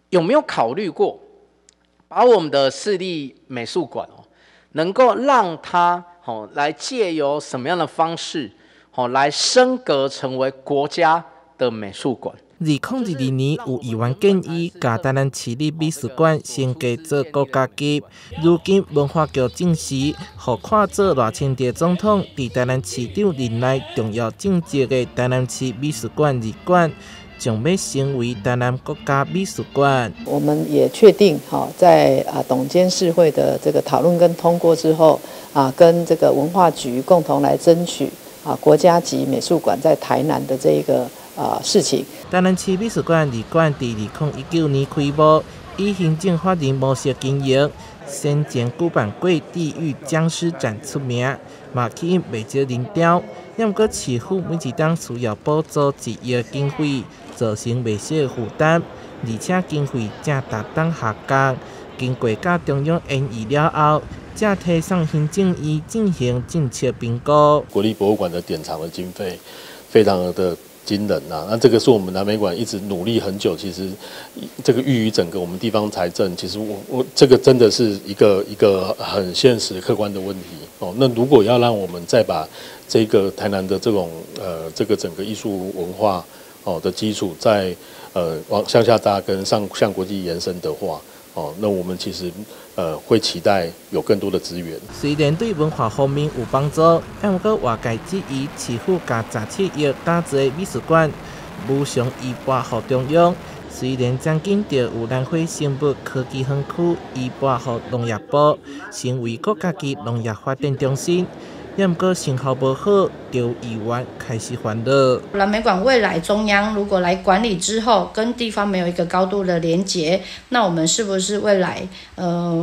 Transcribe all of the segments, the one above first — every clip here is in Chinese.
有没有考虑过，把我们的市立美术馆能够让它来借由什么样的方式来升格成为国家的美术馆？2022年有议员建议，把台南市立美术馆升格做国家级。如今文化局证实，互看做赖清德总统伫台南市长任内重要政绩的台南市美术馆2馆，将要成为台南国家美术馆。我们也确定，在董监事会的这个讨论跟通过之后，跟这个文化局共同来争取国家级美术馆在台南的这个事情。台南市美术馆2馆伫2019年开幕，以行政法人模式经营。先前举办过地狱僵尸展出名，嘛吸引不少人潮。不过市府每一档需要补助1亿的经费，造成不小的负担，而且经费正逐档下降。经过甲中央研议了后，才提上行政院进行政策评估。国立博物馆的典藏的经费非常的惊人呐，那这个是我们南美馆一直努力很久，其实这个寓于整个我们地方财政，其实我这个真的是一个很现实客观的问题哦。那如果要让我们再把这个台南的这种这个整个艺术文化的基础再往向下扎根，向国际延伸的话。那我们其实会期待有更多的资源。虽然对文化方面有帮助，但过外界质疑市府加17亿打造的美术馆无偿移拨予中央。虽然将近就有南汇生物科技园区移拨予农业部，成为国家级农业发展中心。不过成效不好，就议员开始烦恼。南美馆未来中央如果来管理之后，跟地方没有一个高度的连结，那我们是不是未来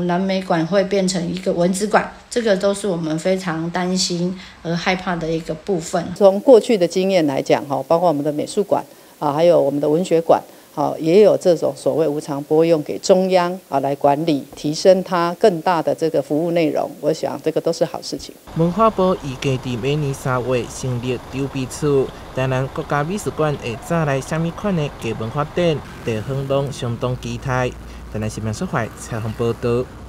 南美馆会变成一个文资馆？这个都是我们非常担心和害怕的一个部分。从过去的经验来讲，包括我们的美术馆还有我们的文学馆。也有这种所谓无偿拨用给中央来管理，提升它更大的这个服务内容。我想这个都是好事情。文化部预计在明年3月成立筹备处，台南国家美术馆会找来什么款的艺文发展，地方拢相当期待。台南新闻社采访报道。